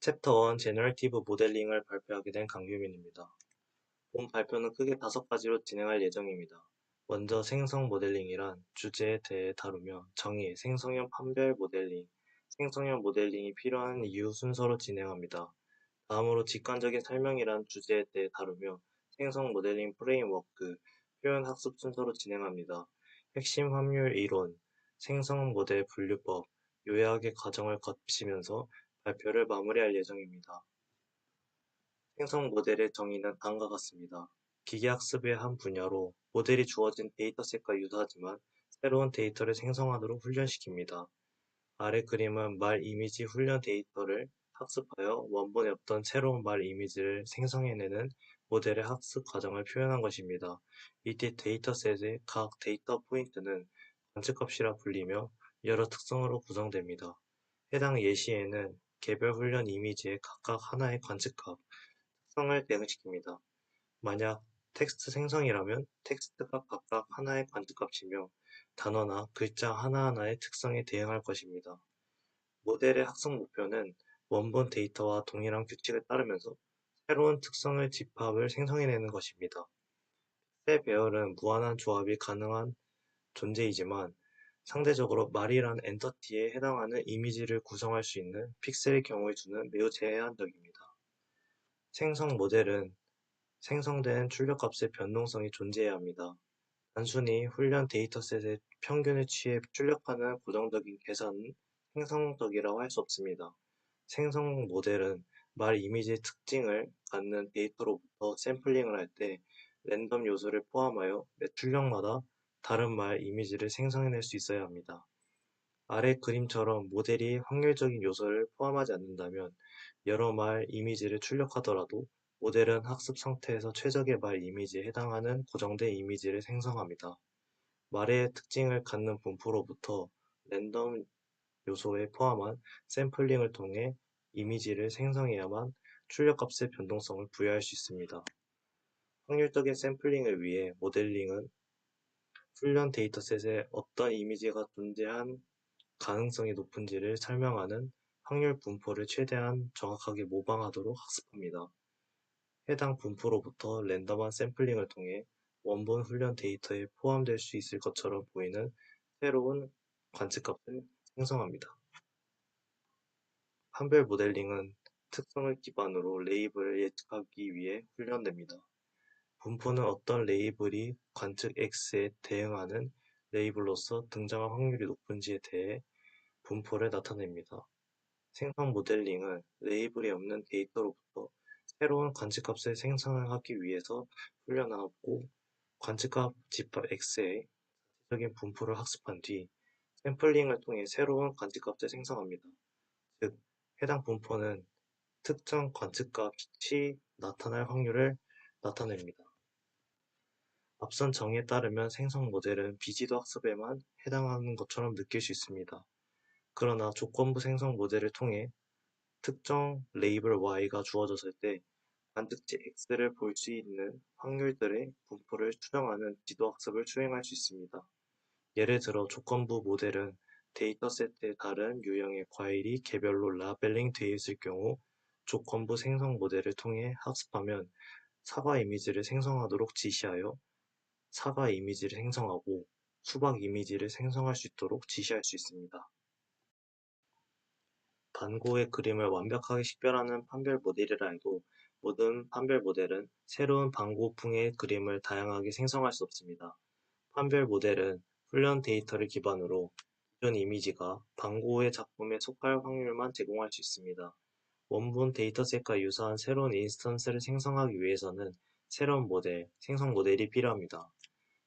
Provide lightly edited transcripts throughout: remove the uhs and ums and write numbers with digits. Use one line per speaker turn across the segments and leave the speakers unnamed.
챕터 1 제너레이티브 모델링을 발표하게 된 강규민입니다. 본 발표는 크게 5가지로 진행할 예정입니다. 먼저 생성 모델링이란 주제에 대해 다루며 정의, 생성형 판별 모델링, 생성형 모델링이 필요한 이유 순서로 진행합니다. 다음으로 직관적인 설명이란 주제에 대해 다루며 생성 모델링 프레임워크, 표현 학습 순서로 진행합니다. 핵심 확률 이론, 생성 모델 분류법, 요약의 과정을 거치면서 발표를 마무리할 예정입니다. 생성 모델의 정의는 다음과 같습니다. 기계학습의 한 분야로 모델이 주어진 데이터셋과 유사하지만 새로운 데이터를 생성하도록 훈련시킵니다. 아래 그림은 말 이미지 훈련 데이터를 학습하여 원본에 없던 새로운 말 이미지를 생성해내는 모델의 학습 과정을 표현한 것입니다. 이때 데이터셋의 각 데이터 포인트는 관측값이라 불리며 여러 특성으로 구성됩니다. 해당 예시에는 개별 훈련 이미지의 각각 하나의 관측값, 특성을 대응시킵니다. 만약 텍스트 생성이라면 텍스트가 각각 하나의 관측값이며 단어나 글자 하나하나의 특성에 대응할 것입니다. 모델의 학습 목표는 원본 데이터와 동일한 규칙을 따르면서 새로운 특성을 집합을 생성해내는 것입니다. 픽셀 배열은 무한한 조합이 가능한 존재이지만 상대적으로 말이란 엔터티에 해당하는 이미지를 구성할 수 있는 픽셀의 경우의 수는 매우 제한적입니다. 생성 모델은 생성된 출력값의 변동성이 존재해야 합니다. 단순히 훈련 데이터셋의 평균을 취해 출력하는 고정적인 계산은 생성적이라고 할 수 없습니다. 생성 모델은 말 이미지의 특징을 갖는 데이터로부터 샘플링을 할 때 랜덤 요소를 포함하여 매 출력마다 다른 말 이미지를 생성해낼 수 있어야 합니다. 아래 그림처럼 모델이 확률적인 요소를 포함하지 않는다면 여러 말 이미지를 출력하더라도 모델은 학습 상태에서 최적의 말 이미지에 해당하는 고정된 이미지를 생성합니다. 말의 특징을 갖는 분포로부터 랜덤 요소에 포함한 샘플링을 통해 이미지를 생성해야만 출력값의 변동성을 부여할 수 있습니다. 확률적인 샘플링을 위해 모델링은 훈련 데이터셋에 어떤 이미지가 존재한 가능성이 높은지를 설명하는 확률 분포를 최대한 정확하게 모방하도록 학습합니다. 해당 분포로부터 랜덤한 샘플링을 통해 원본 훈련 데이터에 포함될 수 있을 것처럼 보이는 새로운 관측값을 생성합니다. 판별 모델링은 특성을 기반으로 레이블을 예측하기 위해 훈련됩니다. 분포는 어떤 레이블이 관측 X에 대응하는 레이블로서 등장할 확률이 높은지에 대해 분포를 나타냅니다. 생성 모델링은 레이블이 없는 데이터로부터 새로운 관측값을 생성하기 위해서 훈련하고 관측값 집합 X의 자체적인 분포를 학습한 뒤 샘플링을 통해 새로운 관측값을 생성합니다. 즉, 해당 분포는 특정 관측값이 나타날 확률을 나타냅니다. 앞선 정의에 따르면 생성 모델은 비지도 학습에만 해당하는 것처럼 느낄 수 있습니다. 그러나 조건부 생성 모델을 통해 특정 레이블 y가 주어졌을 때 관측지 x를 볼 수 있는 확률들의 분포를 추정하는 지도학습을 수행할 수 있습니다. 예를 들어 조건부 모델은 데이터셋의 다른 유형의 과일이 개별로 라벨링 되어 있을 경우 조건부 생성 모델을 통해 학습하면 사과 이미지를 생성하도록 지시하여 사과 이미지를 생성하고 수박 이미지를 생성할 수 있도록 지시할 수 있습니다. 반고의 그림을 완벽하게 식별하는 판별 모델이라 해도 모든 판별 모델은 새로운 반고풍의 그림을 다양하게 생성할 수 없습니다. 판별 모델은 훈련 데이터를 기반으로 기존 이미지가 반고의 작품에 속할 확률만 제공할 수 있습니다. 원본 데이터셋과 유사한 새로운 인스턴스를 생성하기 위해서는 새로운 모델, 생성 모델이 필요합니다.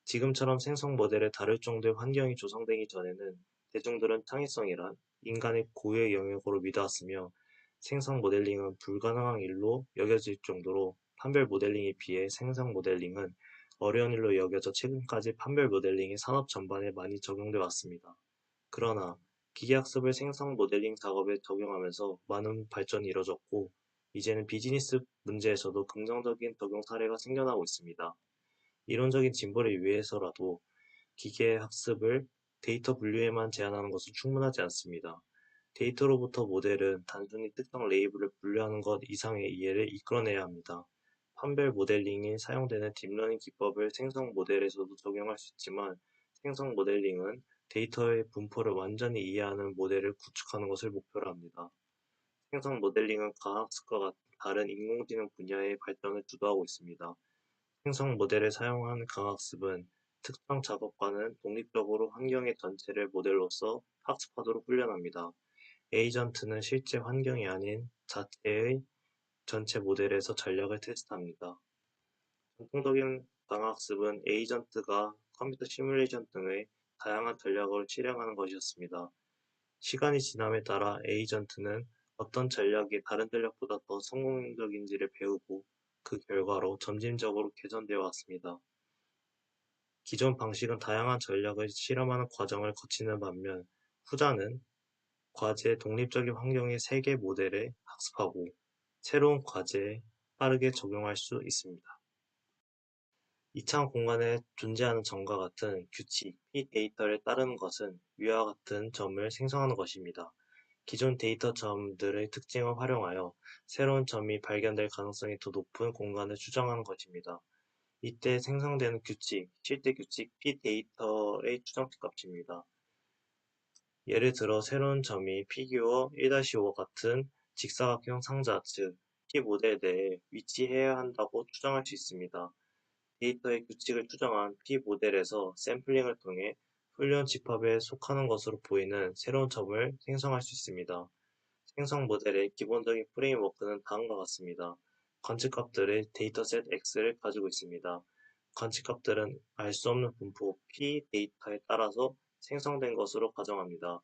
지금처럼 생성 모델을 다룰 정도의 환경이 조성되기 전에는 대중들은 창의성이란 인간의 고유의 영역으로 믿어왔으며 생성 모델링은 불가능한 일로 여겨질 정도로 판별 모델링에 비해 생성 모델링은 어려운 일로 여겨져 최근까지 판별 모델링이 산업 전반에 많이 적용돼 왔습니다. 그러나 기계학습을 생성 모델링 작업에 적용하면서 많은 발전이 이뤄졌고 이제는 비즈니스 문제에서도 긍정적인 적용 사례가 생겨나고 있습니다. 이론적인 진보를 위해서라도 기계 학습을 데이터 분류에만 제한하는 것은 충분하지 않습니다. 데이터로부터 모델은 단순히 특정 레이블을 분류하는 것 이상의 이해를 이끌어내야 합니다. 판별 모델링이 사용되는 딥러닝 기법을 생성 모델에서도 적용할 수 있지만 생성 모델링은 데이터의 분포를 완전히 이해하는 모델을 구축하는 것을 목표로 합니다. 생성 모델링은 과학습과 같은 다른 인공지능 분야의 발전을 주도하고 있습니다. 생성 모델을 사용한 강학습은 특정 작업과는 독립적으로 환경의 전체를 모델로서 학습하도록 훈련합니다. 에이전트는 실제 환경이 아닌 자체의 전체 모델에서 전략을 테스트합니다. 전통적인 강학습은 에이전트가 컴퓨터 시뮬레이션 등의 다양한 전략을 실행하는 것이었습니다. 시간이 지남에 따라 에이전트는 어떤 전략이 다른 전략보다 더 성공적인지를 배우고 그 결과로 점진적으로 개선되어 왔습니다. 기존 방식은 다양한 전략을 실험하는 과정을 거치는 반면 후자는 과제의 독립적인 환경의 세계 모델을 학습하고 새로운 과제에 빠르게 적용할 수 있습니다. 이차원 공간에 존재하는 점과 같은 규칙, 데이터를 따르는 것은 위와 같은 점을 생성하는 것입니다. 기존 데이터 점들의 특징을 활용하여 새로운 점이 발견될 가능성이 더 높은 공간을 추정하는 것입니다. 이때 생성되는 규칙, 실제 규칙 데이터의 추정치 값입니다. 예를 들어 새로운 점이 피규어 1-5와 같은 직사각형 상자, 즉 P 모델 내에 위치해야 한다고 추정할 수 있습니다. 데이터의 규칙을 추정한 P 모델에서 샘플링을 통해 훈련 집합에 속하는 것으로 보이는 새로운 점을 생성할 수 있습니다. 생성 모델의 기본적인 프레임워크는 다음과 같습니다. 관측값들의 데이터셋 X를 가지고 있습니다. 관측값들은 알 수 없는 분포 P 데이터에 따라서 생성된 것으로 가정합니다.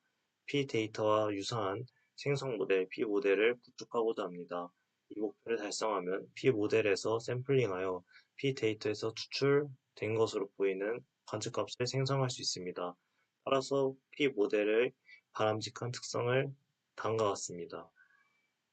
P 데이터와 유사한 생성 모델 P 모델을 구축하고자 합니다. 이 목표를 달성하면 P 모델에서 샘플링하여 P 데이터에서 추출된 것으로 보이는 관측값을 생성할 수 있습니다. 따라서 P 모델의 바람직한 특성을 다음과 같습니다.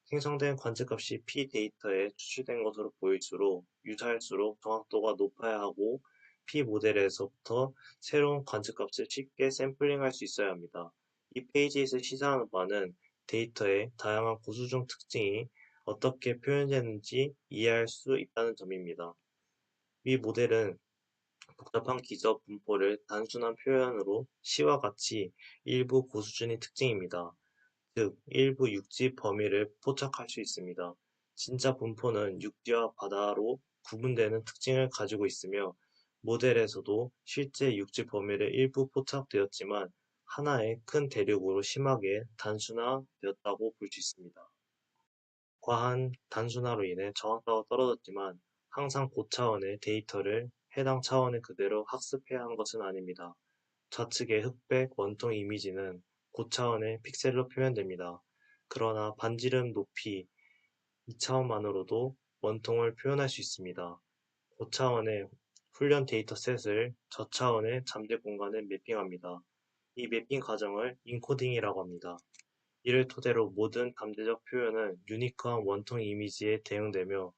생성된 관측값이 P 데이터에 추출된 것으로 보일수록 유사할수록 정확도가 높아야 하고 P 모델에서부터 새로운 관측값을 쉽게 샘플링할 수 있어야 합니다. 이 페이지에서 시사하는 바는 데이터의 다양한 고수중 특징이 어떻게 표현되는지 이해할 수 있다는 점입니다. 위 모델은 복잡한 기저 분포를 단순한 표현으로 시와 같이 일부 고수준의 특징입니다. 즉 일부 육지 범위를 포착할 수 있습니다. 진짜 분포는 육지와 바다로 구분되는 특징을 가지고 있으며 모델에서도 실제 육지 범위를 일부 포착되었지만 하나의 큰 대륙으로 심하게 단순화되었다고 볼 수 있습니다. 과한 단순화로 인해 정확도가 떨어졌지만 항상 고차원의 데이터를 해당 차원에 그대로 학습해야 하는 것은 아닙니다. 좌측의 흑백 원통 이미지는 고차원의 픽셀로 표현됩니다. 그러나 반지름 높이 2차원만으로도 원통을 표현할 수 있습니다. 고차원의 훈련 데이터셋을 저차원의 잠재 공간에 매핑합니다. 이 매핑 과정을 인코딩이라고 합니다. 이를 토대로 모든 잠재적 표현은 유니크한 원통 이미지에 대응되며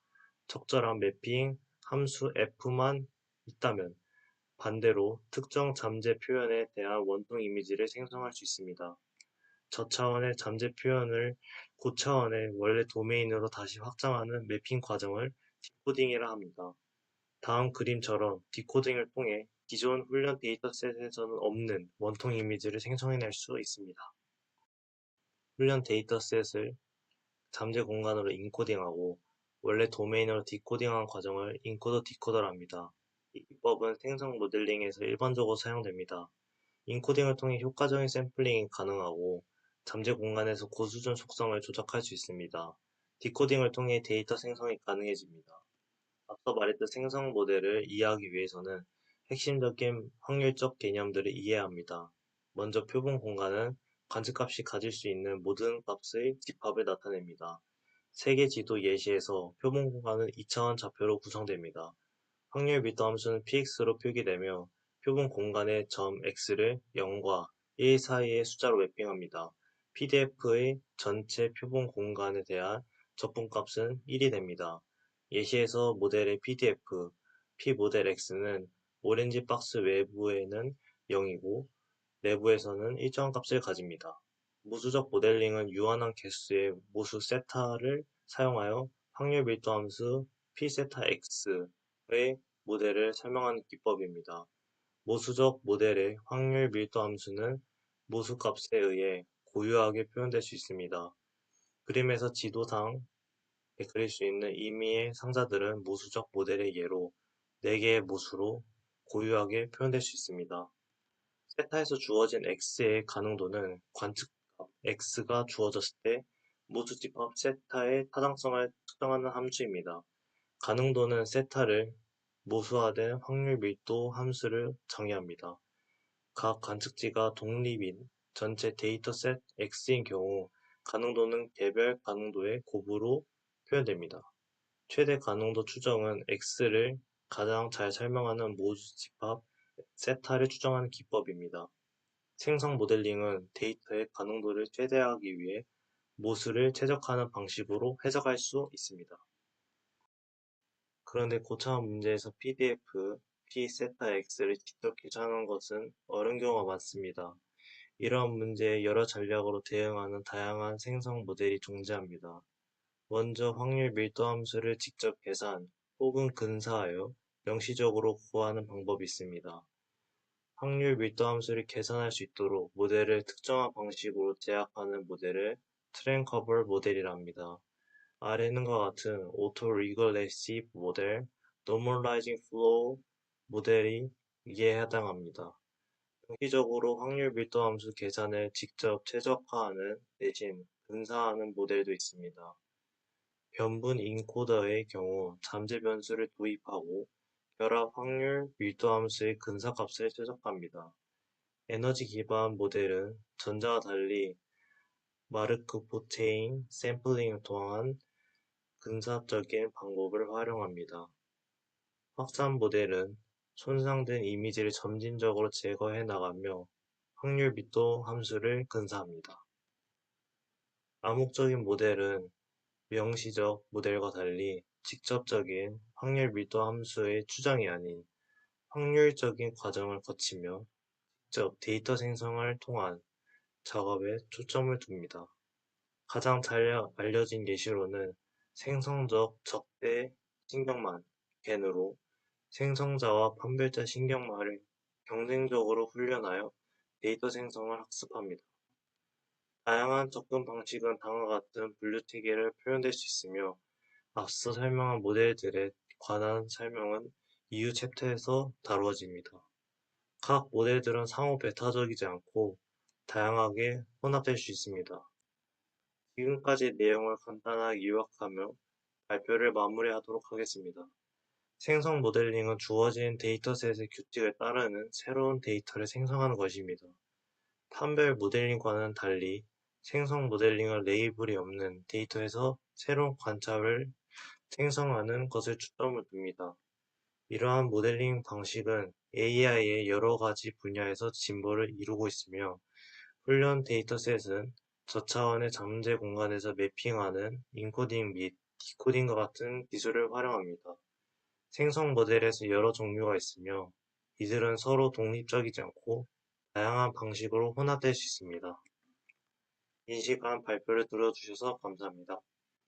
적절한 매핑 함수 f만 있다면 반대로 특정 잠재 표현에 대한 원통 이미지를 생성할 수 있습니다. 저차원의 잠재 표현을 고차원의 원래 도메인으로 다시 확장하는 매핑 과정을 디코딩이라 합니다. 다음 그림처럼 디코딩을 통해 기존 훈련 데이터셋에서는 없는 원통 이미지를 생성해낼 수 있습니다. 훈련 데이터셋을 잠재 공간으로 인코딩하고 원래 도메인으로 디코딩한 과정을 인코더 디코더라 합니다. 이 기법은 생성 모델링에서 일반적으로 사용됩니다. 인코딩을 통해 효과적인 샘플링이 가능하고 잠재 공간에서 고수준 속성을 조작할 수 있습니다. 디코딩을 통해 데이터 생성이 가능해집니다. 앞서 말했듯 생성 모델을 이해하기 위해서는 핵심적인 확률적 개념들을 이해해야 합니다. 먼저 표본 공간은 관측값이 가질 수 있는 모든 값의 집합을 나타냅니다. 세계 지도 예시에서 표본 공간은 2차원 좌표로 구성됩니다. 확률 미터 함수는 px로 표기되며 표본 공간의 점 x를 0과 1 사이의 숫자로 매핑합니다. PDF의 전체 표본 공간에 대한 적분값은 1이 됩니다. 예시에서 모델의 PDF, P모델 X는 오렌지 박스 외부에는 0이고 내부에서는 일정한 값을 가집니다. 모수적 모델링은 유한한 개수의 모수 세타를 사용하여 확률 밀도 함수 p세타 x의 모델을 설명하는 기법입니다. 모수적 모델의 확률 밀도 함수는 모수값에 의해 고유하게 표현될 수 있습니다. 그림에서 지도상 그릴 수 있는 임의의 상자들은 모수적 모델의 예로 4개의 모수로 고유하게 표현될 수 있습니다. 세타에서 주어진 x의 가능도는 관측값 x가 주어졌을 때 모수집합 세타의 타당성을 측정하는 함수입니다. 가능도는 세타를 모수화된 확률 밀도 함수를 정의합니다. 각 관측지가 독립인 전체 데이터셋 x인 경우 가능도는 개별 가능도의 곱으로 표현됩니다. 최대 가능도 추정은 x를 가장 잘 설명하는 모수집합 세타를 추정하는 기법입니다. 생성 모델링은 데이터의 가능도를 최대화하기 위해 모수를 최적화하는 방식으로 해석할 수 있습니다. 그런데 고차원 문제에서 PDF, P세타 X를 직접 계산하는 것은 어려운 경우가 많습니다. 이러한 문제에 여러 전략으로 대응하는 다양한 생성 모델이 존재합니다. 먼저 확률 밀도 함수를 직접 계산 혹은 근사하여 명시적으로 구하는 방법이 있습니다. 확률 밀도 함수를 계산할 수 있도록 모델을 특정한 방식으로 제약하는 모델을 트랜커블 모델이라 합니다. 아래는과 같은 오토-리그레시브 모델, 노멀라이징 플로우 모델이 이에 해당합니다. 정기적으로 확률 밀도 함수 계산을 직접 최적화하는 대신 근사하는 모델도 있습니다. 변분 인코더의 경우 잠재 변수를 도입하고 결합 확률 밀도 함수의 근사값을 최적화합니다. 에너지 기반 모델은 전자와 달리 마르크포체인 샘플링을 통한 근사적인 방법을 활용합니다. 확산 모델은 손상된 이미지를 점진적으로 제거해 나가며 확률 밀도 함수를 근사합니다. 암묵적인 모델은 명시적 모델과 달리 직접적인 확률 밀도 함수의 추정이 아닌 확률적인 과정을 거치며 직접 데이터 생성을 통한 작업에 초점을 둡니다. 가장 잘 알려진 예시로는 생성적 적대 신경망 겐으로 생성자와 판별자 신경망을 경쟁적으로 훈련하여 데이터 생성을 학습합니다. 다양한 접근 방식은 다음과 같은 분류체계를 표현될 수 있으며 앞서 설명한 모델들에 관한 설명은 이후 챕터에서 다루어집니다. 각 모델들은 상호 배타적이지 않고 다양하게 혼합될 수 있습니다. 지금까지 내용을 간단하게 요약하며 발표를 마무리하도록 하겠습니다. 생성 모델링은 주어진 데이터셋의 규칙을 따르는 새로운 데이터를 생성하는 것입니다. 판별 모델링과는 달리 생성 모델링은 레이블이 없는 데이터에서 새로운 관점을 생성하는 것을 초점을 둡니다. 이러한 모델링 방식은 AI의 여러 가지 분야에서 진보를 이루고 있으며 훈련 데이터셋은 저차원의 잠재 공간에서 매핑하는 인코딩 및 디코딩과 같은 기술을 활용합니다. 생성 모델에서 여러 종류가 있으며 이들은 서로 독립적이지 않고 다양한 방식으로 혼합될 수 있습니다. 긴 시간 발표를 들어주셔서 감사합니다.